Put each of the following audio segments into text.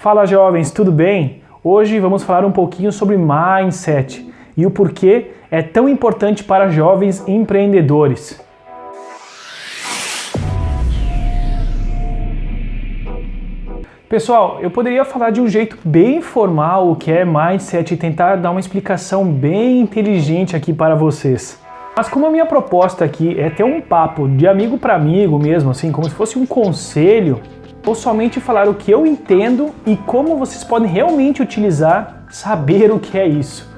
Fala jovens, tudo bem? Hoje vamos falar um pouquinho sobre mindset e o porquê é tão importante para jovens empreendedores. Pessoal, eu poderia falar de um jeito bem formal o que é mindset e tentar dar uma explicação bem inteligente aqui para vocês. Mas como a minha proposta aqui é ter um papo de amigo para amigo mesmo, assim, como se fosse um conselho, vou somente falar o que eu entendo e como vocês podem realmente utilizar, saber o que é isso.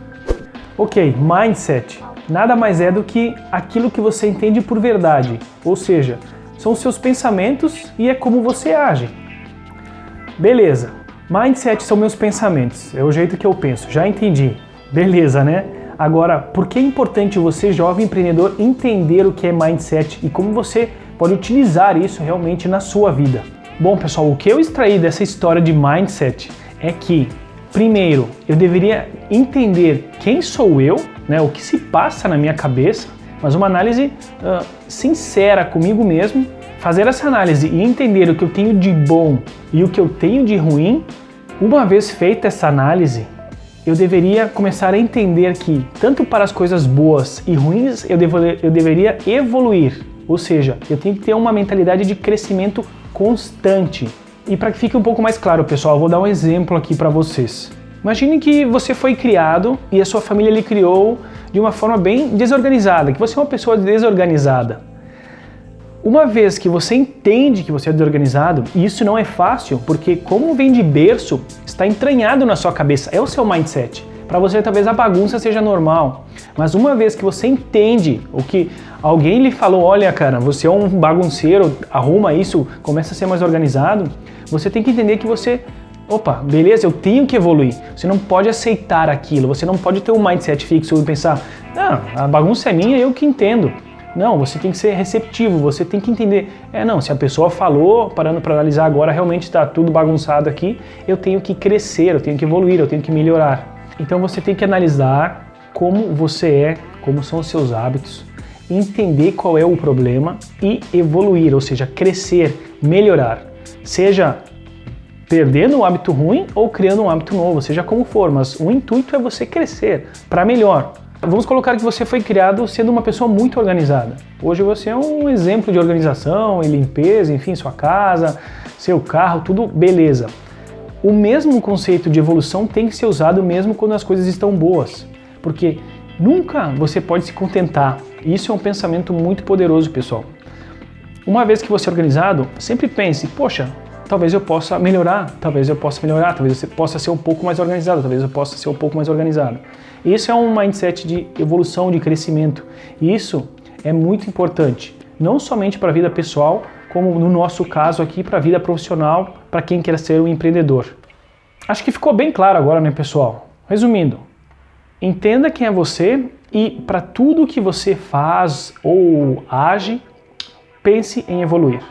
Ok, mindset nada mais é do que aquilo que você entende por verdade, ou seja, são os seus pensamentos e é como você age. Beleza, mindset são meus pensamentos, é o jeito que eu penso, já entendi. Beleza, né? Agora, por que é importante você, jovem empreendedor, entender o que é mindset e como você pode utilizar isso realmente na sua vida? Bom, pessoal, o que eu extraí dessa história de mindset é que, primeiro, eu deveria entender quem sou eu, né, o que se passa na minha cabeça, mas uma análise sincera comigo mesmo, fazer essa análise e entender o que eu tenho de bom e o que eu tenho de ruim. Uma vez feita essa análise, eu deveria começar a entender que, tanto para as coisas boas e ruins, eu deveria evoluir. Ou seja, eu tenho que ter uma mentalidade de crescimento constante. E para que fique um pouco mais claro, pessoal, eu vou dar um exemplo aqui para vocês. Imagine que você foi criado e a sua família lhe criou de uma forma bem desorganizada, que você é uma pessoa desorganizada. Uma vez que você entende que você é desorganizado, e isso não é fácil, porque como vem de berço, está entranhado na sua cabeça, é o seu mindset. Para você talvez a bagunça seja normal, mas uma vez que você entende o que alguém lhe falou, olha cara, você é um bagunceiro, arruma isso, começa a ser mais organizado, você tem que entender que você, opa, beleza, eu tenho que evoluir. Você não pode aceitar aquilo, você não pode ter um mindset fixo e pensar, não, a bagunça é minha, eu que entendo. Não, você tem que ser receptivo, você tem que entender, não, se a pessoa falou, parando para analisar agora, realmente está tudo bagunçado aqui, eu tenho que crescer, eu tenho que evoluir, eu tenho que melhorar. Então você tem que analisar como você é, como são os seus hábitos, entender qual é o problema e evoluir, ou seja, crescer, melhorar. Seja perdendo um hábito ruim ou criando um hábito novo, seja como for, mas o intuito é você crescer para melhor. Vamos colocar que você foi criado sendo uma pessoa muito organizada. Hoje você é um exemplo de organização e limpeza, enfim, sua casa, seu carro, tudo beleza. O mesmo conceito de evolução tem que ser usado mesmo quando as coisas estão boas, porque nunca você pode se contentar. Isso é um pensamento muito poderoso, pessoal. Uma vez que você é organizado, sempre pense, poxa, talvez eu possa melhorar, talvez eu possa melhorar, talvez eu possa ser um pouco mais organizado, talvez eu possa ser um pouco mais organizado. Isso é um mindset de evolução, de crescimento. E isso é muito importante, não somente para a vida pessoal, como no nosso caso aqui, para a vida profissional, para quem quer ser um empreendedor. Acho que ficou bem claro agora, né, pessoal? Resumindo, entenda quem é você e para tudo que você faz ou age, pense em evoluir.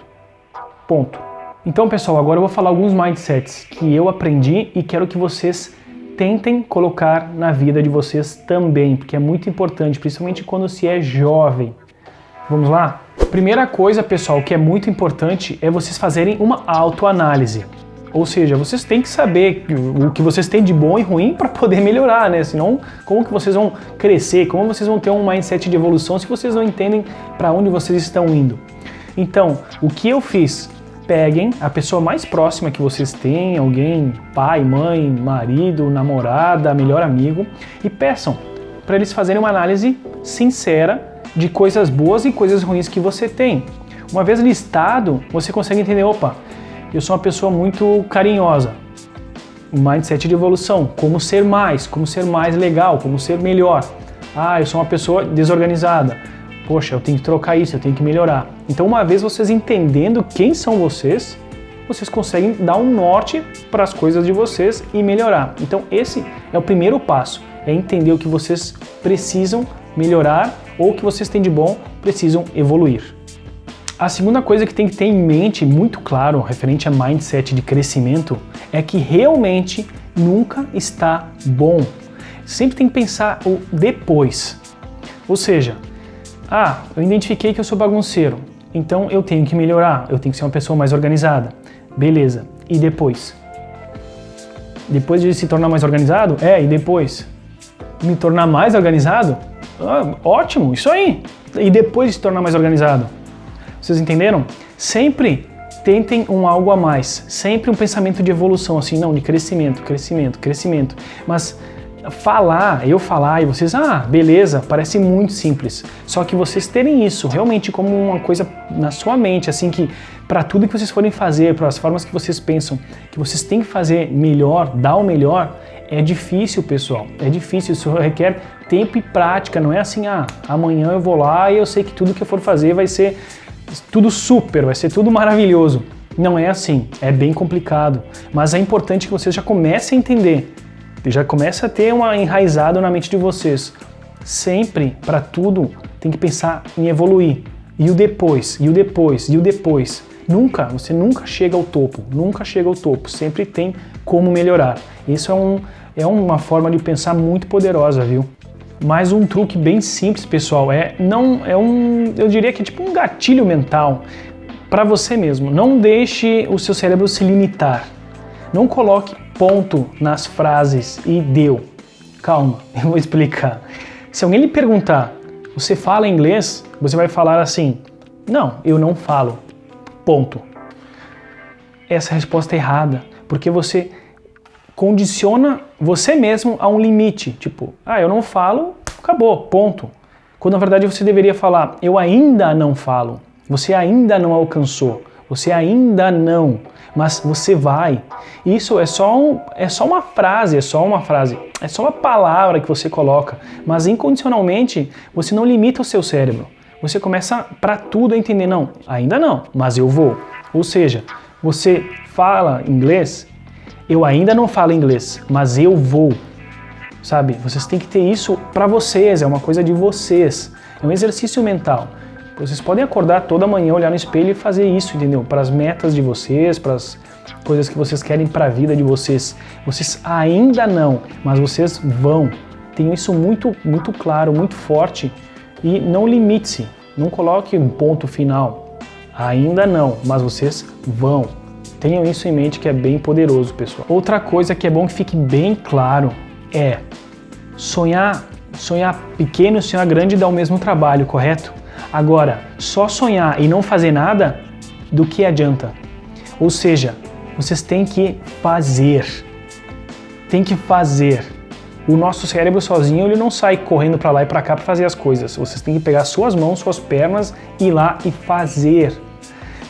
Ponto. Então, pessoal, agora eu vou falar alguns mindsets que eu aprendi e quero que vocês tentem colocar na vida de vocês também, porque é muito importante, principalmente quando se é jovem. Vamos lá? Primeira coisa, pessoal, que é muito importante é vocês fazerem uma autoanálise. Ou seja, vocês têm que saber o que vocês têm de bom e ruim para poder melhorar, né? Senão, como que vocês vão crescer? Como vocês vão ter um mindset de evolução se vocês não entendem para onde vocês estão indo? Então, o que eu fiz? Peguem a pessoa mais próxima que vocês têm, alguém, pai, mãe, marido, namorada, melhor amigo, e peçam para eles fazerem uma análise sincera de coisas boas e coisas ruins que você tem. Uma vez listado, você consegue entender, opa, eu sou uma pessoa muito carinhosa. Mindset de evolução, como ser mais legal, como ser melhor. Ah, eu sou uma pessoa desorganizada. Poxa, eu tenho que trocar isso, eu tenho que melhorar. Então, uma vez vocês entendendo quem são vocês conseguem dar um norte para as coisas de vocês e melhorar. Então, esse é o primeiro passo, é entender o que vocês precisam melhorar ou o que vocês têm de bom, precisam evoluir. A segunda coisa que tem que ter em mente, muito claro, referente a mindset de crescimento, é que realmente nunca está bom. Sempre tem que pensar o depois. Ou seja, eu identifiquei que eu sou bagunceiro, então eu tenho que melhorar, eu tenho que ser uma pessoa mais organizada. Beleza, e depois? Depois de se tornar mais organizado? E depois? Me tornar mais organizado? Ótimo, isso aí! E depois de se tornar mais organizado? Vocês entenderam? Sempre tentem um algo a mais, sempre um pensamento de evolução, assim, não, de crescimento, crescimento, crescimento. Mas eu falar e vocês, beleza, parece muito simples. Só que vocês terem isso realmente como uma coisa na sua mente, assim, que para tudo que vocês forem fazer, para as formas que vocês pensam, que vocês têm que fazer melhor, dar o melhor, é difícil, pessoal. É difícil, isso requer tempo e prática. Não é assim, amanhã eu vou lá e eu sei que tudo que eu for fazer vai ser tudo super, vai ser tudo maravilhoso. Não é assim, é bem complicado. Mas é importante que vocês já comecem a entender, já comecem a ter uma enraizada na mente de vocês. Sempre, para tudo, tem que pensar em evoluir. E o depois, e o depois, e o depois. Você nunca chega ao topo, nunca chega ao topo. Sempre tem como melhorar. Isso é uma forma de pensar muito poderosa, viu? Mais um truque bem simples, pessoal, eu diria que é tipo um gatilho mental para você mesmo. Não deixe o seu cérebro se limitar. Não coloque ponto nas frases e deu. Calma, eu vou explicar. Se alguém lhe perguntar, você fala inglês? Você vai falar assim, não, eu não falo. Ponto. Essa resposta é errada, porque você condiciona você mesmo a um limite, tipo, eu não falo, acabou, ponto. Quando na verdade você deveria falar, eu ainda não falo, você ainda não alcançou, você ainda não, mas você vai. Isso é só uma frase, é só uma palavra que você coloca, mas incondicionalmente você não limita o seu cérebro. Você começa para tudo a entender, não, ainda não, mas eu vou. Ou seja, você fala inglês, eu ainda não falo inglês, mas eu vou, sabe? Vocês têm que ter isso para vocês, é uma coisa de vocês, é um exercício mental. Vocês podem acordar toda manhã, olhar no espelho e fazer isso, entendeu? Para as metas de vocês, para as coisas que vocês querem para a vida de vocês. Vocês ainda não, mas vocês vão. Tenham isso muito, muito claro, muito forte e não limite-se, não coloque um ponto final. Ainda não, mas vocês vão. Tenham isso em mente que é bem poderoso, pessoal. Outra coisa que é bom que fique bem claro é sonhar pequeno e sonhar grande dá o mesmo trabalho, correto? Agora, só sonhar e não fazer nada, do que adianta? Ou seja, vocês têm que fazer. Tem que fazer. O nosso cérebro sozinho, ele não sai correndo para lá e para cá para fazer as coisas. Vocês têm que pegar suas mãos, suas pernas, ir lá e fazer.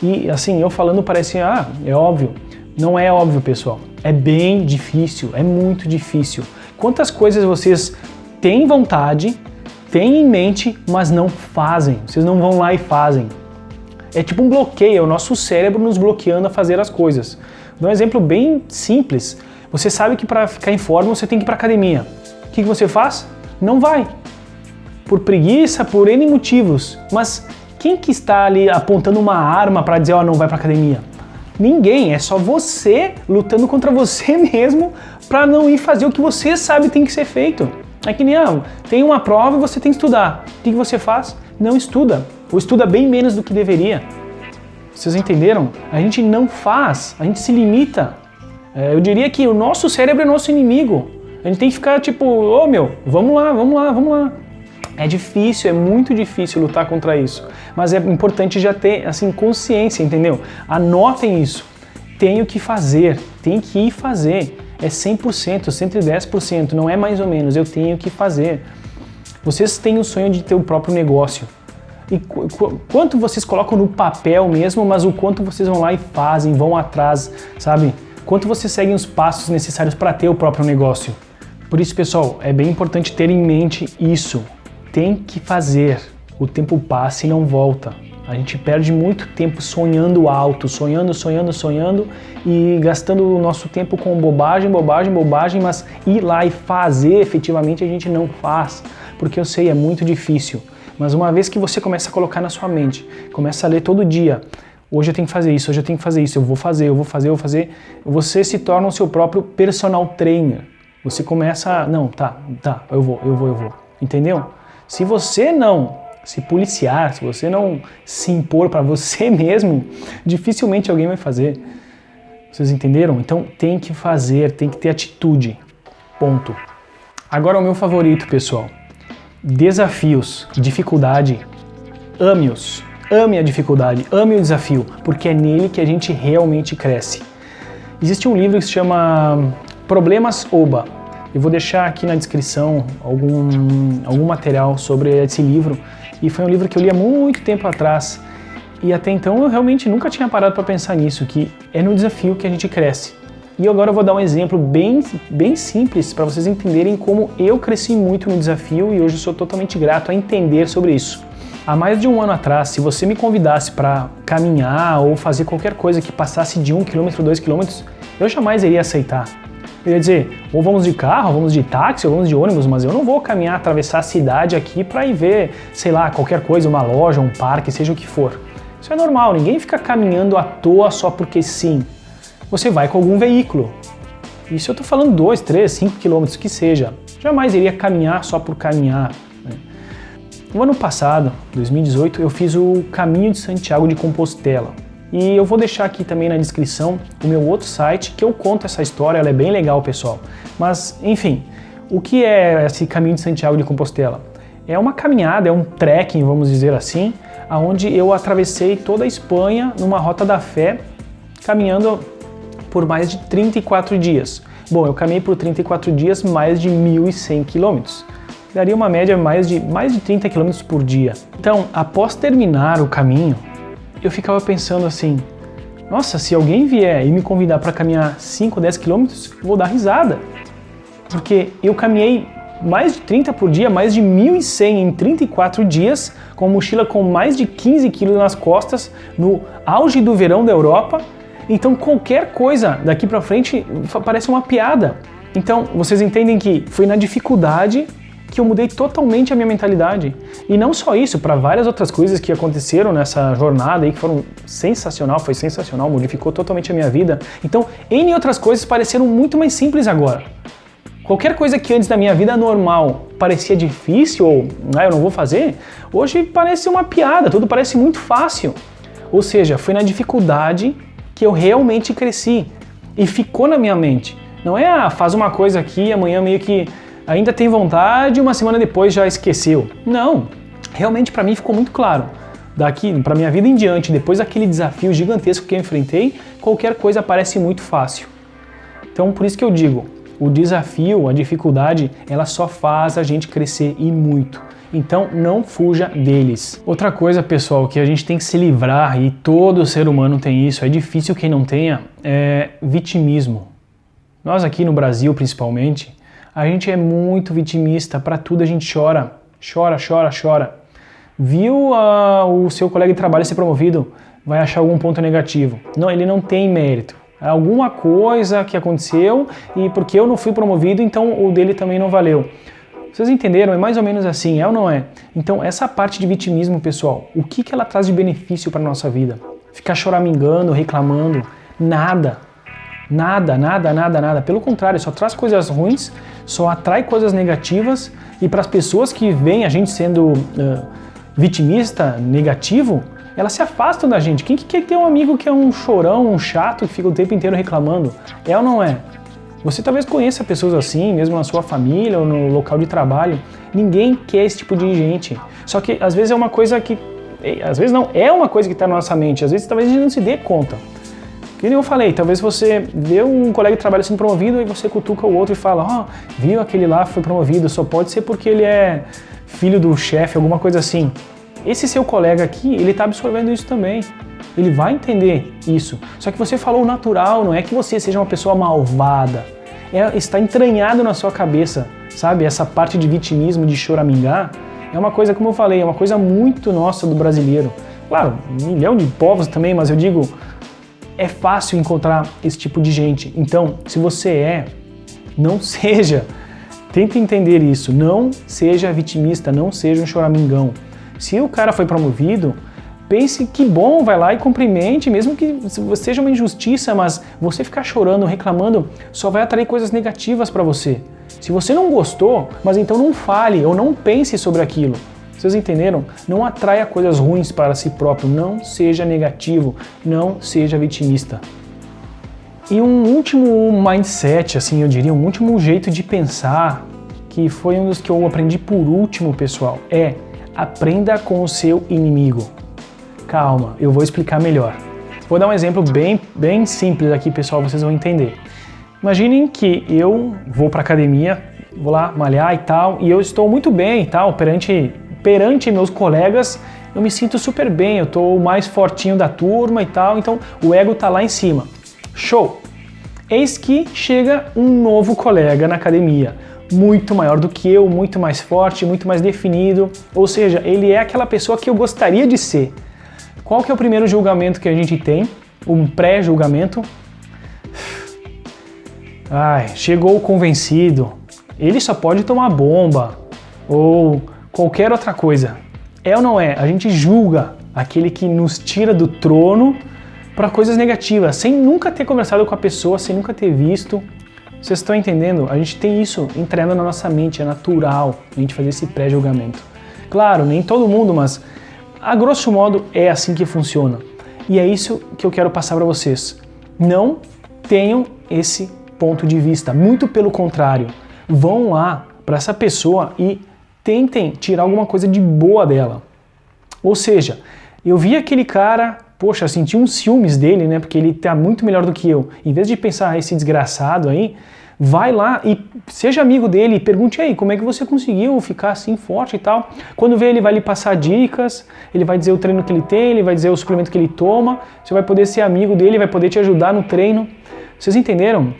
E assim, eu falando parece, é óbvio. Não é óbvio, pessoal. É bem difícil, é muito difícil. Quantas coisas vocês têm vontade, têm em mente, mas não fazem. Vocês não vão lá e fazem. É tipo um bloqueio, é o nosso cérebro nos bloqueando a fazer as coisas. Vou dar um exemplo bem simples. Você sabe que para ficar em forma você tem que ir para academia. O que você faz? Não vai. Por preguiça, por N motivos. Mas quem que está ali apontando uma arma para dizer, não vai para academia? Ninguém, é só você lutando contra você mesmo para não ir fazer o que você sabe tem que ser feito. É que nem, tem uma prova e você tem que estudar. O que você faz? Não estuda. Ou estuda bem menos do que deveria. Vocês entenderam? A gente não faz, a gente se limita. Eu diria que o nosso cérebro é nosso inimigo. A gente tem que ficar tipo, vamos lá. É difícil, é muito difícil lutar contra isso. Mas é importante já ter, assim, consciência, entendeu? Anotem isso. Tenho que fazer, tem que ir fazer. É 100%, 110%, não é mais ou menos, eu tenho que fazer. Vocês têm o sonho de ter o próprio negócio. E quanto vocês colocam no papel mesmo, mas o quanto vocês vão lá e fazem, vão atrás, sabe? Quanto vocês seguem os passos necessários para ter o próprio negócio. Por isso, pessoal, é bem importante ter em mente isso. Tem que fazer. O tempo passa e não volta. A gente perde muito tempo sonhando alto, sonhando e gastando o nosso tempo com bobagem, mas ir lá e fazer efetivamente a gente não faz. Porque eu sei, é muito difícil. Mas uma vez que você começa a colocar na sua mente, começa a ler todo dia, hoje eu tenho que fazer isso, eu vou fazer, você se torna o seu próprio personal trainer. Você começa, eu vou. Entendeu? Se você não se policiar, se você não se impor para você mesmo, dificilmente alguém vai fazer. Vocês entenderam? Então tem que fazer, tem que ter atitude. Ponto. Agora o meu favorito, pessoal. Desafios, dificuldade. Ame-os. Ame a dificuldade, ame o desafio, porque é nele que a gente realmente cresce. Existe um livro que se chama Problemas Oba. Eu vou deixar aqui na descrição algum material sobre esse livro. E foi um livro que eu li há muito tempo atrás. E até então eu realmente nunca tinha parado para pensar nisso, que é no desafio que a gente cresce. E agora eu vou dar um exemplo bem simples para vocês entenderem como eu cresci muito no desafio e hoje eu sou totalmente grato a entender sobre isso. Há mais de um ano atrás, se você me convidasse para caminhar ou fazer qualquer coisa que passasse de 1 km, 2 km, eu jamais iria aceitar. Eu ia dizer, ou vamos de carro, ou vamos de táxi, ou vamos de ônibus, mas eu não vou caminhar, atravessar a cidade aqui para ir ver, sei lá, qualquer coisa, uma loja, um parque, seja o que for. Isso é normal, ninguém fica caminhando à toa só porque sim. Você vai com algum veículo. Isso eu estou falando 2, 3, 5 quilômetros, que seja. Jamais iria caminhar só por caminhar. No ano passado, 2018, eu fiz o Caminho de Santiago de Compostela. E eu vou deixar aqui também na descrição o meu outro site, que eu conto essa história, ela é bem legal, pessoal. Mas, enfim, o que é esse Caminho de Santiago de Compostela? É uma caminhada, é um trekking, vamos dizer assim, onde eu atravessei toda a Espanha numa rota da fé, caminhando por mais de 34 dias. Bom, eu caminhei por 34 dias mais de 1.100 quilômetros. Daria uma média mais de 30 km por dia. Então, após terminar o caminho, eu ficava pensando assim, nossa, se alguém vier e me convidar para caminhar 5, 10 km, vou dar risada. Porque eu caminhei mais de 30 por dia, mais de 1.100 em 34 dias, com uma mochila com mais de 15 kg nas costas, no auge do verão da Europa. Então, qualquer coisa daqui para frente parece uma piada. Então, vocês entendem que foi na dificuldade que eu mudei totalmente a minha mentalidade. E não só isso, para várias outras coisas que aconteceram nessa jornada aí, que foram foi sensacional, modificou totalmente a minha vida. Então, N outras coisas pareceram muito mais simples agora. Qualquer coisa que antes da minha vida normal parecia difícil ou eu não vou fazer, hoje parece uma piada, tudo parece muito fácil. Ou seja, foi na dificuldade que eu realmente cresci e ficou na minha mente. Não é, faz uma coisa aqui, amanhã meio que ainda tem vontade e uma semana depois já esqueceu. Não, realmente para mim ficou muito claro. Daqui para minha vida em diante, depois daquele desafio gigantesco que eu enfrentei, qualquer coisa parece muito fácil. Então por isso que eu digo, o desafio, a dificuldade, ela só faz a gente crescer e muito. Então não fuja deles. Outra coisa, pessoal, que a gente tem que se livrar, e todo ser humano tem isso, é difícil quem não tenha, é vitimismo. Nós aqui no Brasil, principalmente, a gente é muito vitimista, para tudo a gente chora. Chora, chora, chora. Viu o seu colega de trabalho ser promovido, vai achar algum ponto negativo. Não, ele não tem mérito. É alguma coisa que aconteceu e porque eu não fui promovido, então o dele também não valeu. Vocês entenderam? É mais ou menos assim, é ou não é? Então essa parte de vitimismo, pessoal, o que ela traz de benefício para a nossa vida? Ficar choramingando, reclamando, nada. Nada, nada, nada, nada. Pelo contrário, só traz coisas ruins, só atrai coisas negativas, e para as pessoas que veem a gente sendo vitimista, negativo, elas se afastam da gente. Quem que quer ter um amigo que é um chorão, um chato, que fica o tempo inteiro reclamando? É ou não é? Você talvez conheça pessoas assim, mesmo na sua família ou no local de trabalho. Ninguém quer esse tipo de gente. Só que às vezes é uma coisa que... Às vezes não, é uma coisa que está na nossa mente. Às vezes talvez a gente não se dê conta. Que nem eu falei, talvez você vê um colega de trabalho sendo promovido e você cutuca o outro e fala, viu, aquele lá foi promovido, só pode ser porque ele é filho do chefe, alguma coisa assim. Esse seu colega aqui, ele está absorvendo isso também. Ele vai entender isso. Só que você falou natural, não é que você seja uma pessoa malvada. Está entranhado na sua cabeça, sabe? Essa parte de vitimismo, de choramingar, é uma coisa, como eu falei, é uma coisa muito nossa do brasileiro. Claro, 1 milhão de povos também, mas eu digo, é fácil encontrar esse tipo de gente. Então, se você não seja, tente entender isso, não seja vitimista, não seja um choramingão. Se o cara foi promovido, pense que bom, vai lá e cumprimente, mesmo que seja uma injustiça, mas você ficar chorando, reclamando, só vai atrair coisas negativas para você. Se você não gostou, mas então não fale ou não pense sobre aquilo. Vocês entenderam? Não atraia coisas ruins para si próprio, não seja negativo, não seja vitimista. E um último mindset, assim, eu diria, um último jeito de pensar, que foi um dos que eu aprendi por último, pessoal, é aprenda com o seu inimigo. Calma, eu vou explicar melhor. Vou dar um exemplo bem simples aqui, pessoal, vocês vão entender. Imaginem que eu vou para academia, vou lá malhar e tal, e eu estou muito bem e tal, perante meus colegas, eu me sinto super bem, eu estou o mais fortinho da turma e tal, então o ego tá lá em cima. Show! Eis que chega um novo colega na academia, muito maior do que eu, muito mais forte, muito mais definido, ou seja, ele é aquela pessoa que eu gostaria de ser. Qual que é o primeiro julgamento que a gente tem? Um pré-julgamento? Chegou o convencido, ele só pode tomar bomba, ou qualquer outra coisa. É ou não é? A gente julga aquele que nos tira do trono para coisas negativas, sem nunca ter conversado com a pessoa, sem nunca ter visto. Vocês estão entendendo? A gente tem isso entrando na nossa mente, é natural a gente fazer esse pré-julgamento. Claro, nem todo mundo, mas a grosso modo é assim que funciona. E é isso que eu quero passar para vocês. Não tenham esse ponto de vista, muito pelo contrário. Vão lá para essa pessoa e tentem tirar alguma coisa de boa dela. Ou seja, eu vi aquele cara, poxa, senti uns ciúmes dele, né? Porque ele tá muito melhor do que eu. Em vez de pensar, esse desgraçado aí, vai lá e seja amigo dele e pergunte aí, como é que você conseguiu ficar assim forte e tal. Quando vê, ele vai lhe passar dicas, ele vai dizer o treino que ele tem, ele vai dizer o suplemento que ele toma, você vai poder ser amigo dele, vai poder te ajudar no treino. Vocês entenderam?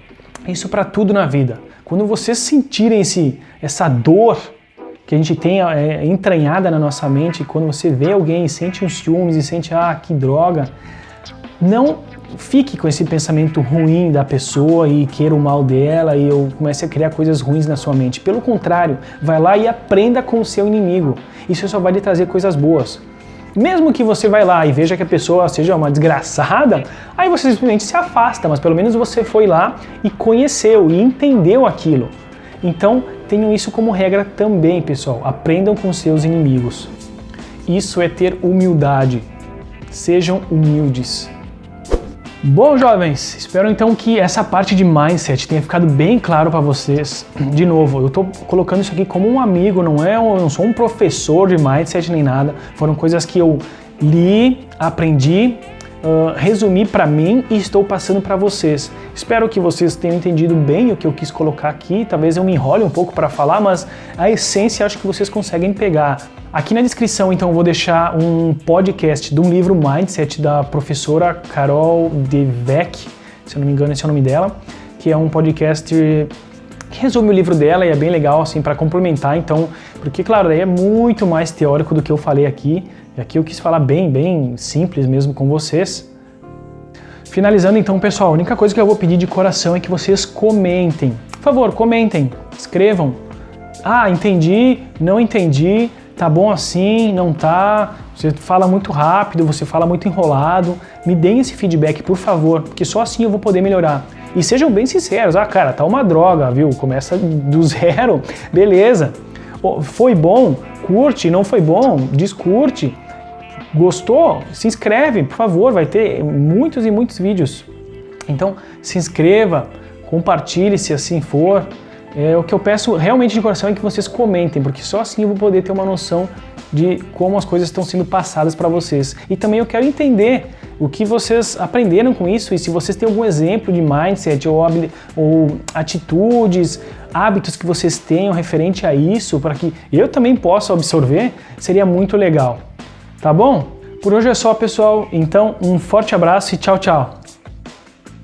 Isso para tudo na vida. Quando vocês sentirem essa dor que a gente tem entranhada na nossa mente, quando você vê alguém e sente uns ciúmes e sente, que droga, não fique com esse pensamento ruim da pessoa e queira o mal dela e comece a criar coisas ruins na sua mente. Pelo contrário, vai lá e aprenda com o seu inimigo. Isso só vai lhe trazer coisas boas. Mesmo que você vai lá e veja que a pessoa seja uma desgraçada, aí você simplesmente se afasta, mas pelo menos você foi lá e conheceu e entendeu aquilo. Então, tenham isso como regra também, pessoal. Aprendam com seus inimigos. Isso é ter humildade. Sejam humildes. Bom, jovens, espero então que essa parte de mindset tenha ficado bem claro para vocês. De novo, eu estou colocando isso aqui como um amigo, eu não sou um professor de mindset nem nada. Foram coisas que eu li, aprendi, resumi para mim e estou passando para vocês. Espero que vocês tenham entendido bem o que eu quis colocar aqui. Talvez eu me enrole um pouco para falar, mas a essência acho que vocês conseguem pegar. Aqui na descrição, então, eu vou deixar um podcast de um livro Mindset da professora Carol Dweck, se eu não me engano esse é o nome dela, que é um podcast que resume o livro dela e é bem legal, assim, para complementar, então, porque, claro, daí é muito mais teórico do que eu falei aqui, e aqui eu quis falar bem simples mesmo com vocês. Finalizando, então, pessoal, a única coisa que eu vou pedir de coração é que vocês comentem. Por favor, comentem, escrevam. Entendi, não entendi, tá bom assim, não tá, você fala muito rápido, você fala muito enrolado. Me deem esse feedback, por favor, porque só assim eu vou poder melhorar. E sejam bem sinceros, cara, tá uma droga, viu? Começa do zero, beleza. Foi bom? Curte, não foi bom? Descurte. Gostou? Se inscreve, por favor, vai ter muitos e muitos vídeos. Então, se inscreva, compartilhe se assim for. O que eu peço realmente de coração é que vocês comentem, porque só assim eu vou poder ter uma noção de como as coisas estão sendo passadas para vocês. E também eu quero entender o que vocês aprenderam com isso e se vocês têm algum exemplo de mindset ou atitudes, hábitos que vocês tenham referente a isso, para que eu também possa absorver, seria muito legal. Tá bom? Por hoje é só, pessoal. Então, um forte abraço e tchau, tchau.